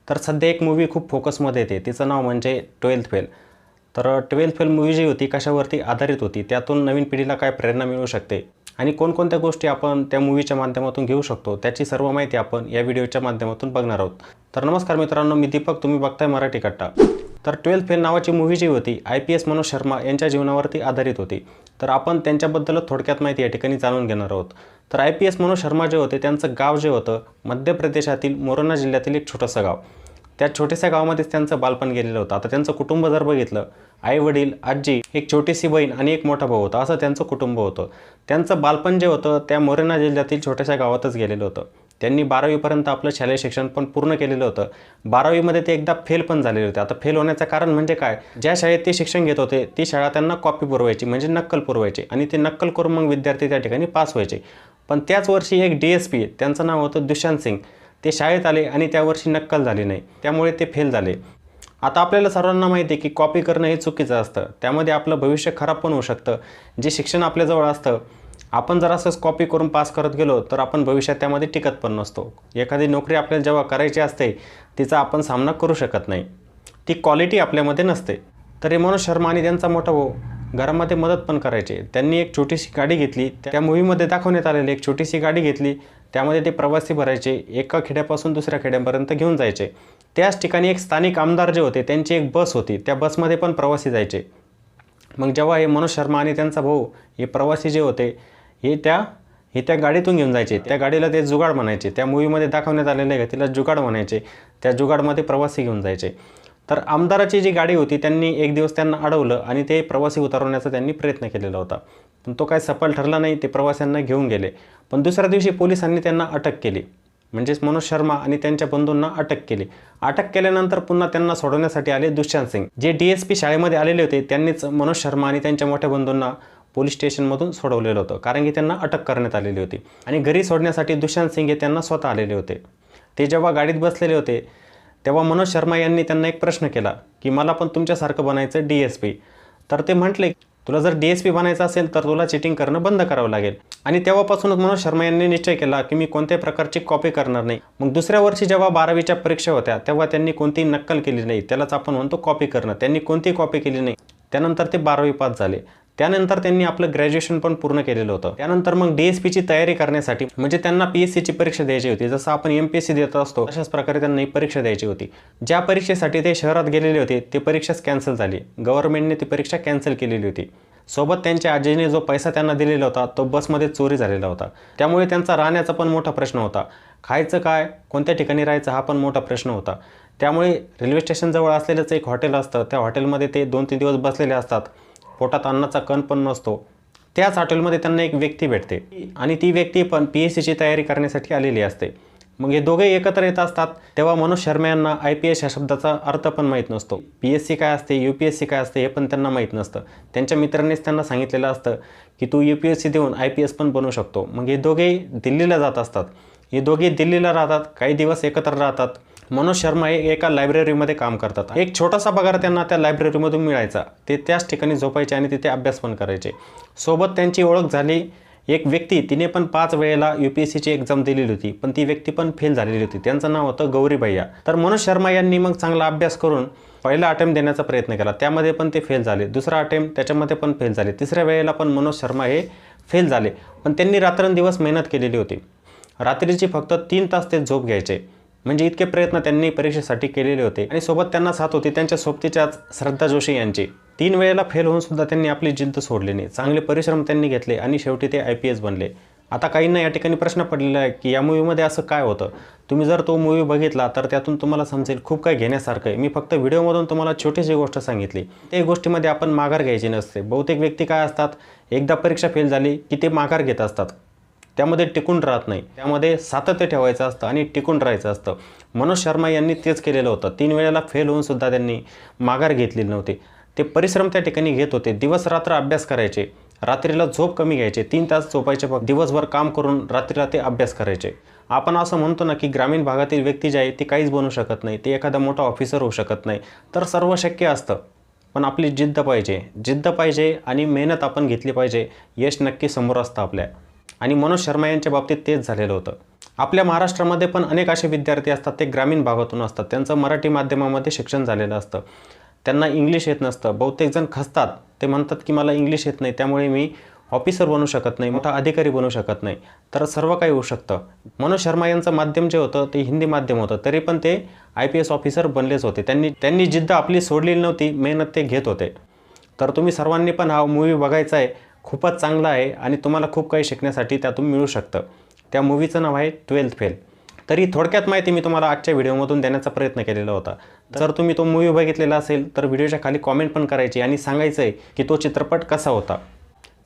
तर सध्या एक मूवी खूप फोकसमध्ये येते, तिचं नाव म्हणजे 12th फेल। तर 12th फेल मूवी जी होती कशावरती आधारित होती, त्यातून नवीन पिढीला काय प्रेरणा मिळू शकते आणि कोणकोणत्या गोष्टी आपण त्या मूवीच्या माध्यमातून घेऊ शकतो, त्याची सर्व माहिती आपण या व्हिडिओच्या माध्यमातून बघणार आहोत। तर नमस्कार मित्रांनो, मी दीपक, तुम्ही बघताय मराठी कट्टा। तर 12th फेल नावाची मूवी जी होती IPS मनोज शर्मा यांच्या जीवनावरती आधारित होती। तर आपण त्यांच्याबद्दल थोडक्यात माहिती या ठिकाणी जाणून घेणार आहोत। तर IPS मनोज शर्मा जे होते त्यांचं गाव जे होतं मध्य प्रदेशातील मोरेना जिल्ह्यातील एक छोटंसं गाव। त्या छोट्याशा गावामध्येच त्यांचं बालपण गेलेलं होतं। आता त्यांचं कुटुंब जर बघितलं, आई वडील, आजी, एक छोटीशी बहीण आणि एक मोठा भाऊ होता, असं त्यांचं कुटुंब होतं। त्यांचं बालपण जे होतं त्या मोरेना जिल्ह्यातील छोट्याशा गावातच गेलेलं होतं। त्यांनी 12वी पर्यंत आपलं शालेय शिक्षण पण पूर्ण केलेलं होतं। 12वी मध्ये ते एकदा फेल पण झालेले होते। आता फेल होण्याचं कारण म्हणजे काय, ज्या शाळेत ते शिक्षण घेत होते ती शाळा त्यांना कॉपी पुरवायची, म्हणजे नक्कल पुरवायची, आणि ते नक्कल करून मग विद्यार्थी त्या ठिकाणी पास व्हायचे। पण त्याच वर्षी एक DSP, त्यांचं नाव होतं दुशांत सिंग, ते शाळेत आले आणि त्या वर्षी नक्कल झाली नाही, त्यामुळे ते फेल झाले। आता आपल्याला सर्वांना माहिती आहे की कॉपी करणं हे चुकीचं असतं, त्यामध्ये आपलं भविष्य खराब पण होऊ शकतं। जे शिक्षण आपल्याजवळ असतं, आपण जर असंच कॉपी करून पास करत गेलो तर आपण भविष्यात त्यामध्ये टिकत पण नसतो। एखादी नोकरी आपल्याला जेव्हा करायची असते तिचा आपण सामना करू शकत नाही, ती क्वालिटी आपल्यामध्ये नसते। तर हे मनोज शर्मा आणि त्यांचा मोठा भाऊ घरामध्ये मदत पण करायचे। त्यांनी एक छोटीशी गाडी घेतली, त्या मूवीमध्ये दाखवण्यात आलेली एक छोटीशी गाडी घेतली, त्यामध्ये ते प्रवासी भरायचे, एका खेड्यापासून दुसऱ्या खेड्यापर्यंत घेऊन जायचे। त्याच ठिकाणी एक स्थानिक आमदार जे होते त्यांची एक बस होती, त्या बसमध्ये पण प्रवासी जायचे। मग जेव्हा हे मनोज शर्मा आणि त्यांचा भाऊ हे प्रवासी जे होते हे त्या गाडीतून घेऊन जायचे, त्या गाडीला ते जुगाड म्हणायचे। त्या मूवीमध्ये दाखवण्यात आलेलं आहे तिला जुगाड म्हणायचे। त्या जुगाडमध्ये प्रवासी घेऊन जायचे। तर आमदाराची जी गाडी होती त्यांनी एक दिवस त्यांना अडवलं आणि ते प्रवासी उतरवण्याचा त्यांनी प्रयत्न केलेला होता, पण तो काय सफल ठरला नाही, ते प्रवाशांना घेऊन गेले। पण दुसऱ्या दिवशी पोलिसांनी त्यांना अटक केली, म्हणजेच मनोज शर्मा आणि त्यांच्या बंधूंना अटक केली। अटक केल्यानंतर पुन्हा त्यांना सोडवण्यासाठी आले दुशांत सिंग, जे DSP शाळेमध्ये आलेले होते। त्यांनीच मनोज शर्मा आणि त्यांच्या मोठ्या बंधूंना पोलीस स्टेशनमधून सोडवलेलं होतं, कारण की त्यांना अटक करण्यात आलेली होती। आणि घरी सोडण्यासाठी दुशांत सिंग हे त्यांना स्वतः आलेले होते। ते जेव्हा गाडीत बसलेले होते तेव्हा मनोज शर्मा यांनी त्यांना एक प्रश्न केला की मला पण तुमच्यासारखं बनायचं DSP। तर ते म्हटले, तुला जर DSP बनायचं असेल तर तुला चिटिंग करणं बंद करावं लागेल। आणि तेव्हापासूनच मनोज शर्मा यांनी निश्चय केला की मी कोणत्याही प्रकारची कॉपी करणार नाही। मग दुसऱ्या वर्षी जेव्हा 12वीच्या परीक्षा होत्या तेव्हा त्यांनी कोणतीही नक्कल केली नाही, त्यालाच आपण म्हणतो कॉपी करणं। त्यांनी कोणतीही कॉपी केली नाही, त्यानंतर ते 12वी पास झाले। त्यानंतर त्यांनी आपलं ग्रॅज्युएशन पण पूर्ण केलेलं होतं। त्यानंतर मग DSPची तयारी करण्यासाठी, म्हणजे त्यांना PSCची परीक्षा द्यायची होती, जसं आपण MPSC देत असतो तशाच प्रकारे त्यांना ही परीक्षा द्यायची होती। ज्या परीक्षेसाठी ते शहरात गेलेले होते ते परीक्षाच कॅन्सल झाली, गव्हर्नमेंटने ती परीक्षा कॅन्सल केलेली होती। सोबत त्यांच्या आजीने जो पैसा त्यांना दिलेला होता तो बसमध्ये चोरी झालेला होता, त्यामुळे त्यांचा राहण्याचा पण मोठा प्रश्न होता। खायचं काय, कोणत्या ठिकाणी राहायचं हा पण मोठा प्रश्न होता। त्यामुळे रेल्वे स्टेशनजवळ असलेलंच एक हॉटेल असतं, त्या हॉटेलमध्ये ते 2-3 दिवस बसलेले असतात, पोटात अन्नाचा कण पण नसतो। त्याच हॉटेलमध्ये त्यांना एक व्यक्ती भेटते आणि ती व्यक्ती पण PSCची तयारी करण्यासाठी आलेली असते। मग हे दोघे एकत्र येत असतात तेव्हा मनोज शर्मा यांना IPS या शब्दाचा अर्थ पण माहीत नसतो। PSC काय असते, UPSC काय असते हे पण त्यांना माहीत नसतं। त्यांच्या मित्रांनीच त्यांना सांगितलेलं असतं की तू UPSC देऊन IPS पण बनू शकतो। मग हे दोघे दिल्लीला जात असतात, हे दोघे दिल्लीला राहतात, काही दिवस एकत्र राहतात। मनोज शर्मा हे एका लायब्ररीमध्ये काम करतात, एक छोटासा पगार त्यांना त्या लायब्ररीमधून मिळायचा, ते त्याच ठिकाणी झोपायचे आणि तिथे अभ्यास पण करायचे। सोबत त्यांची ओळख झाली एक व्यक्ती, तिने पण 5 वेळेला UPSCची एक्झाम दिलेली होती, पण ती व्यक्ती पण फेल झालेली होती, त्यांचं नाव होतं गौरी भैया। तर मनोज शर्मा यांनी मग चांगला अभ्यास करून पहिला अटेम्प्ट देण्याचा प्रयत्न केला, त्यामध्ये पण ते फेल झाले। दुसरा अटेम्प्ट त्याच्यामध्ये पण फेल झाले। तिसऱ्या वेळेला पण मनोज शर्मा हे फेल झाले, पण त्यांनी रात्रंदिवस मेहनत केलेली होती। रात्रीची फक्त 3 तास ते झोप घ्यायचे, म्हणजे इतके प्रयत्न त्यांनी परीक्षेसाठी केलेले होते। आणि सोबत त्यांना साथ होती त्यांच्या सोबतीच्याच श्रद्धा जोशी यांची। 3 वेळेला फेल होऊन सुद्धा त्यांनी आपली जिद्द सोडली नाही, चांगले परिश्रम त्यांनी घेतले आणि शेवटी ते IPS बनले। आता काहींना या ठिकाणी प्रश्न पडलेला आहे की या मूवीमध्ये असं काय होतं। तुम्ही जर तो मूवी बघितला तर त्यातून तुम्हाला समजेल खूप काही घेण्यासारखं आहे। मी फक्त व्हिडिओमधून तुम्हाला छोटीशी गोष्ट सांगितली, त्या गोष्टीमध्ये आपण माघार घ्यायची नसते। बहुतेक व्यक्ती काय असतात, एकदा परीक्षा फेल झाली की ते माघार घेत असतात, त्यामध्ये टिकून राहत नाही, त्यामध्ये सातत्य ठेवायचं असतं आणि टिकून राहायचं असतं। मनोज शर्मा यांनी तेच केलेलं होतं। 3 वेळेला फेल होऊन सुद्धा त्यांनी माघार घेतलेली नव्हती, ते परिश्रम त्या ठिकाणी घेत होते, दिवस रात्र अभ्यास करायचे, रात्रीला झोप कमी घ्यायचे, 3 तास झोपायचे, दिवसभर काम करून रात्रीला ते अभ्यास करायचे। आपण असं म्हणतो ना की ग्रामीण भागातील व्यक्ती जी आहे ती काहीच बनू शकत नाही, ती एखादा मोठा ऑफिसर होऊ शकत नाही, तर सर्व शक्य असतं, पण आपली जिद्द पाहिजे आणि मेहनत आपण घेतली पाहिजे, यश नक्की समोर असतं आपल्या। आणि मनोज शर्मा यांच्या बाबतीत तेच झालेलं होतं। आपल्या महाराष्ट्रामध्ये पण अनेक असे विद्यार्थी असतात, ते ग्रामीण भागातून असतात, त्यांचं मराठी माध्यमामध्ये शिक्षण झालेलं असतं, त्यांना इंग्लिश येत नसतं. बहुतेक जण खचतात, ते म्हणतात की मला इंग्लिश येत नाही, त्यामुळे मी ऑफिसर बनू शकत नाही, मोठा अधिकारी बनू शकत नाही. तर सर्व काही होऊ शकतं. मनोज शर्मा यांचं माध्यम जे होतं ते हिंदी माध्यम होतं, तरी पण ते IPS ऑफिसर बनलेच होते. त्यांनी जिद्द आपली सोडलेली नव्हती, मेहनत ते घेत होते. तर तुम्ही सर्वांनी पण हा मूव्ही बघायचा आहे. खूपच चांगला आहे आणि तुम्हाला खूप काही शिकण्यासाठी त्यातून मिळू शकतं. त्या मूव्हीचं नाव आहे 12th फेल. तरी थोडक्यात माहिती मी तुम्हाला आजच्या व्हिडिओमधून देण्याचा प्रयत्न केलेला होता. जर तुम्ही तो मूव्ही बघितलेला असेल तर व्हिडिओच्या खाली कॉमेंट पण करायची आणि सांगायचं आहे की तो चित्रपट कसा होता.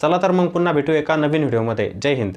चला तर मग पुन्हा भेटू एका नवीन व्हिडिओमध्ये. जय हिंद.